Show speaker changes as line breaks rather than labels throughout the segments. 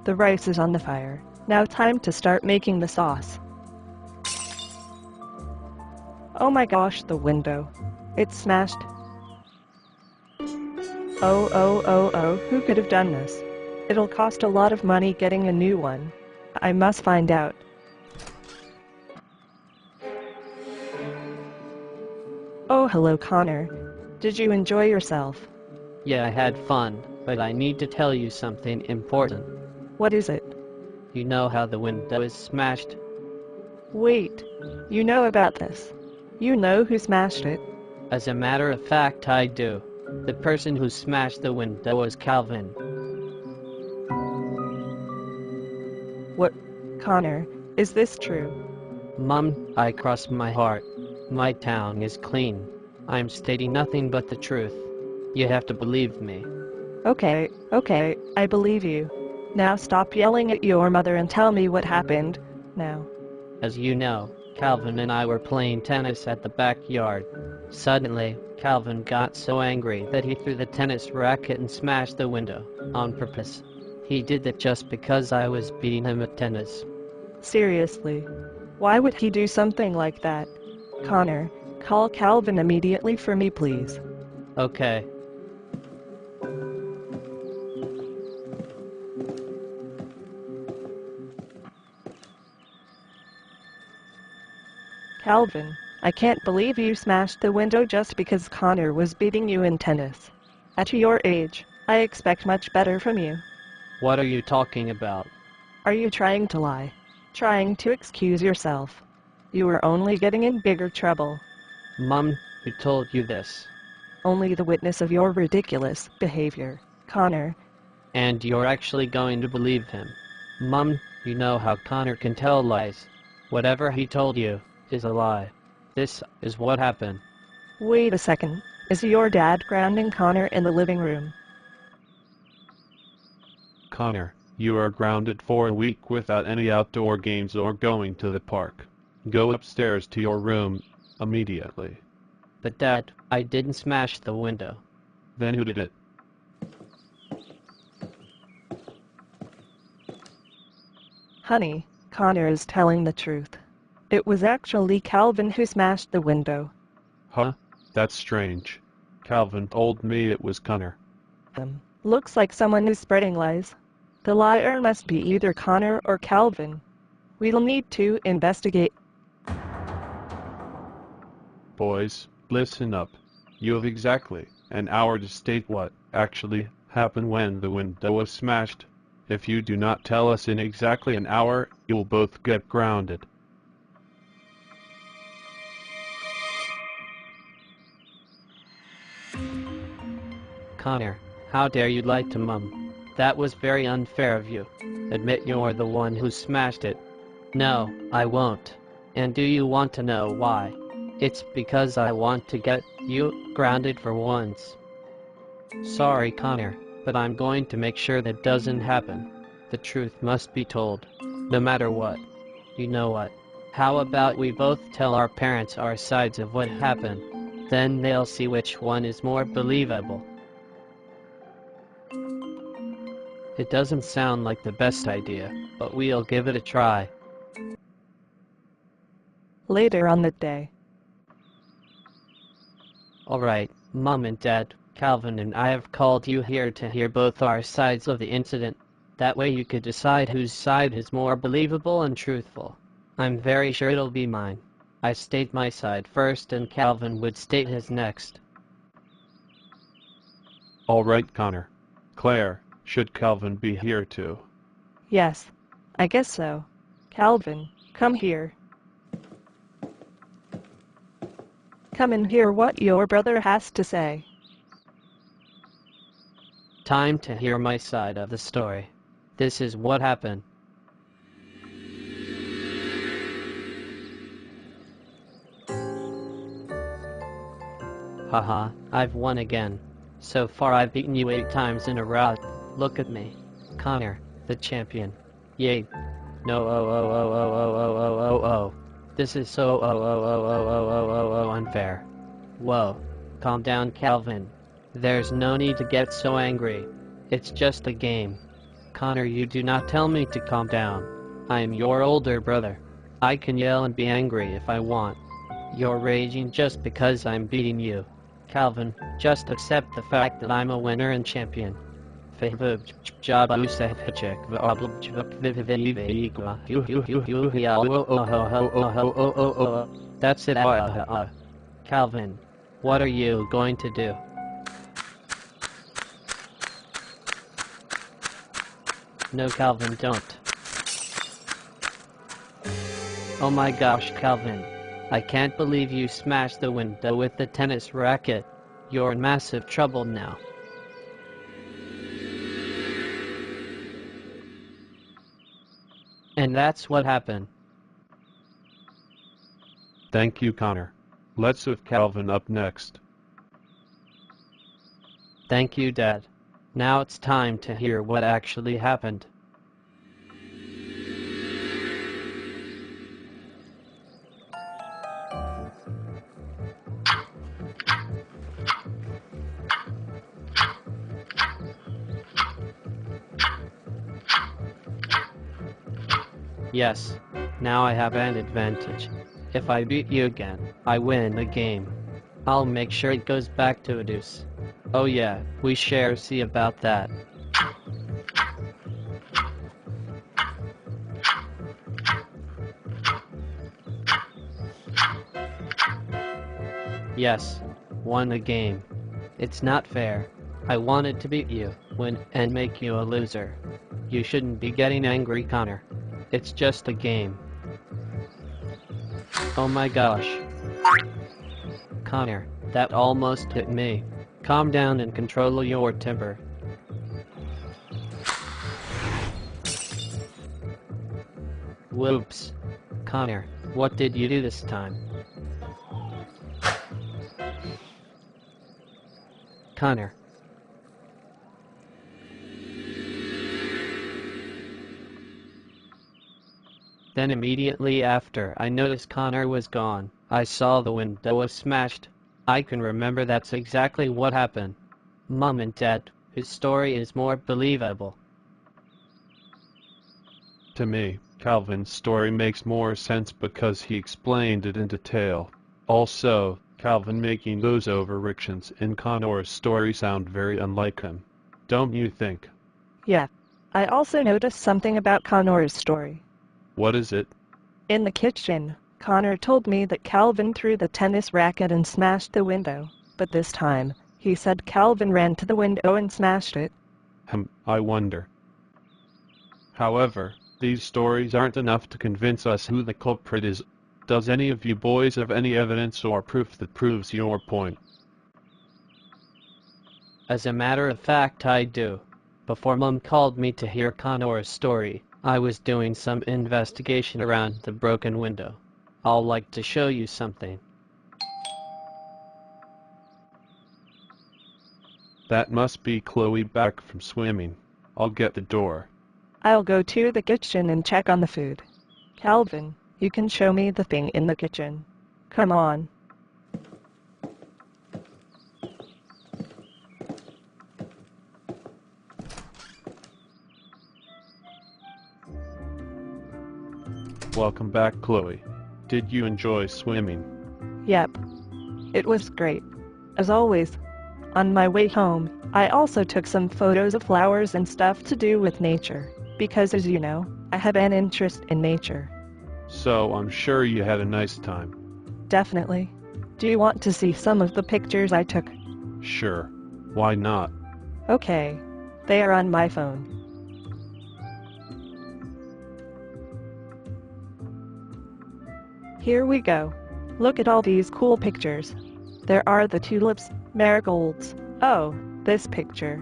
The rice is on the fire. Now time to start making the sauce. Oh my gosh, the window. It's smashed. Oh, who could have done this? It'll cost a lot of money getting a new one. I must find out. Oh, hello, Connor. Did you enjoy yourself?
Yeah, I had fun, but I need to tell you something important.
What is it?
You know how the window is smashed?
Wait, you know about this? You know who smashed it?
As a matter of fact, I do. The person who smashed the window was Calvin.
What? Connor, is this true?
Mom, I cross my heart. My tongue is clean. I'm stating nothing but the truth. You have to believe me.
Okay, I believe you. Now stop yelling at your mother and tell me what happened, now.
As you know, Calvin and I were playing tennis at the backyard. Suddenly, Calvin got so angry that he threw the tennis racket and smashed the window, on purpose. He did that just because I was beating him at tennis.
Seriously. Why would he do something like that? Connor, call Calvin immediately for me, please.
Okay.
Calvin, I can't believe you smashed the window just because Connor was beating you in tennis. At your age, I expect much better from you.
What are you talking about?
Are you trying to lie? Trying to excuse yourself? You are only getting in bigger trouble.
Mom, who told you this?
Only the witness of your ridiculous behavior, Connor.
And you're actually going to believe him. Mom, you know how Connor can tell lies. Whatever he told you is a lie. This is what happened.
Wait a second. Is your dad grounding Connor in the living room?
Connor, you are grounded for a week without any outdoor games or going to the park. Go upstairs to your room immediately.
But Dad, I didn't smash the window.
Then who did it?
Honey, Connor is telling the truth. It was actually Calvin who smashed the window.
Huh? That's strange. Calvin told me it was Connor.
Looks like someone is spreading lies. The liar must be either Connor or Calvin. We'll need to investigate.
Boys, listen up. You have exactly an hour to state what actually happened when the window was smashed. If you do not tell us in exactly an hour, you will both get grounded.
Connor, how dare you lie to Mom? That was very unfair of you. Admit you're the one who smashed it. No, I won't. And do you want to know why? It's because I want to get you grounded for once. Sorry, Connor, but I'm going to make sure that doesn't happen. The truth must be told, no matter what. You know what? How about we both tell our parents our sides of what happened? Then they'll see which one is more believable. It doesn't sound like the best idea, but we'll give it a try.
Later on that day.
Alright, Mom and Dad, Calvin and I have called you here to hear both our sides of the incident. That way you could decide whose side is more believable and truthful. I'm very sure it'll be mine. I state my side first and Calvin would state his next.
All right, Connor. Claire, should Calvin be here too?
Yes, I guess so. Calvin, come here. Come and hear what your brother has to say.
Time to hear my side of the story. This is what happened. Haha, I've won again. So far I've beaten you 8 times in a row. Look at me. Connor, the champion. Yay. No, oh. This is so unfair. Whoa. Calm down, Calvin. There's no need to get so angry. It's just a game. Connor, you do not tell me to calm down. I am your older brother. I can yell and be angry if I want. You're raging just because I'm beating you. Calvin, just accept the fact that I'm a winner and champion. That's it. Calvin, what are you going to do? No, Calvin, don't. Oh my gosh, Calvin. I can't believe you smashed the window with the tennis racket. You're in massive trouble now. And that's what happened.
Thank you, Connor. Let's with Calvin up next.
Thank you, Dad. Now it's time to hear what actually happened. Yes, now I have an advantage. If I beat you again, I win the game. I'll make sure it goes back to a deuce. Oh yeah, we shall see about that. Yes, won the game. It's not fair. I wanted to beat you, win, and make you a loser. You shouldn't be getting angry, Connor. It's just a game. Oh my gosh. Connor, that almost hit me. Calm down and control your temper. Whoops. Connor, what did you do this time? Connor. Then immediately after I noticed Connor was gone, I saw the window was smashed. I can remember that's exactly what happened. Mom and Dad, whose story is more believable?
To me, Calvin's story makes more sense because he explained it in detail. Also, Calvin making those overreactions in Conor's story sound very unlike him. Don't you think?
Yeah. I also noticed something about Conor's story.
What is it?
In the kitchen, Conor told me that Calvin threw the tennis racket and smashed the window, but this time, he said Calvin ran to the window and smashed it.
I wonder. However, these stories aren't enough to convince us who the culprit is. Does any of you boys have any evidence or proof that proves your point?
As a matter of fact, I do. Before Mom called me to hear Conor's story, I was doing some investigation around the broken window. I'll like to show you something.
That must be Chloe back from swimming. I'll get the door.
I'll go to the kitchen and check on the food. Calvin, you can show me the thing in the kitchen. Come on.
Welcome back, Chloe. Did you enjoy swimming?
Yep. It was great. As always. On my way home, I also took some photos of flowers and stuff to do with nature, because as you know, I have an interest in nature.
So I'm sure you had a nice time.
Definitely. Do you want to see some of the pictures I took?
Sure. Why not?
Okay. They are on my phone. Here we go. Look at all these cool pictures. There are the tulips, marigolds. Oh, this picture.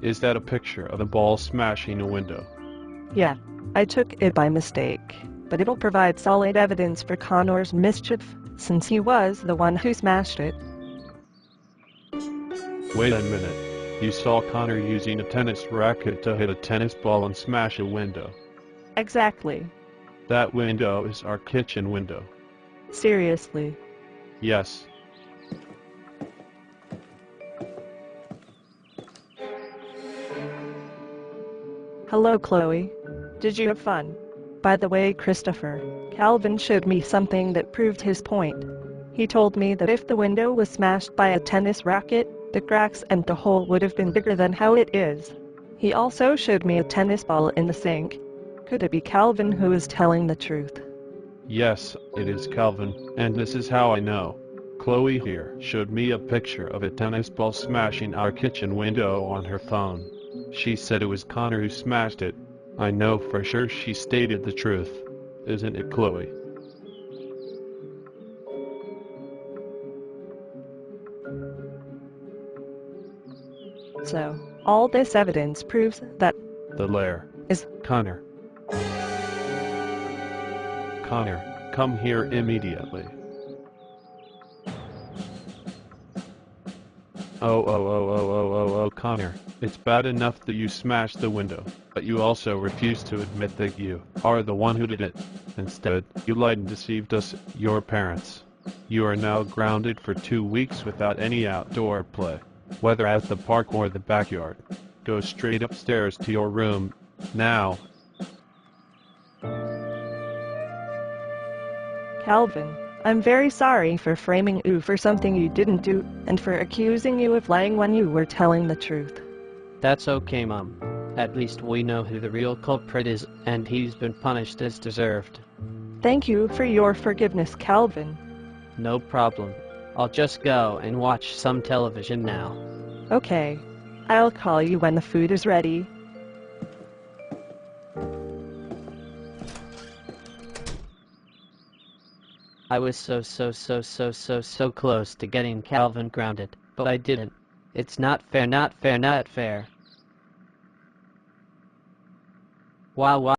Is that a picture of a ball smashing a window?
Yeah, I took it by mistake, but it'll provide solid evidence for Conor's mischief, since he was the one who smashed it.
Wait a minute. You saw Conor using a tennis racket to hit a tennis ball and smash a window.
Exactly.
That window is our kitchen window.
Seriously.
Yes.
Hello, Chloe. Did you have fun? By the way, Christopher, Calvin showed me something that proved his point. He told me that if the window was smashed by a tennis racket, the cracks and the hole would have been bigger than how it is. He also showed me a tennis ball in the sink. Could it be Calvin who is telling the truth?
Yes, it is Calvin, and this is how I know. Chloe here showed me a picture of a tennis ball smashing our kitchen window on her phone. She said it was Conor who smashed it. I know for sure she stated the truth. Isn't it, Chloe?
So, all this evidence proves that
The lair
is
Conor. Conor, come here immediately. Oh, Conor, it's bad enough that you smashed the window, but you also refuse to admit that you are the one who did it. Instead, you lied and deceived us, your parents. You are now grounded for 2 weeks without any outdoor play, whether at the park or the backyard. Go straight upstairs to your room, now.
Calvin. I'm very sorry for framing you for something you didn't do, and for accusing you of lying when you were telling the truth.
That's okay, Mom. At least we know who the real culprit is, and he's been punished as deserved.
Thank you for your forgiveness, Calvin.
No problem. I'll just go and watch some television now.
Okay. I'll call you when the food is ready.
I was so close to getting Calvin grounded, but I didn't. It's not fair, not fair, not fair. Wow.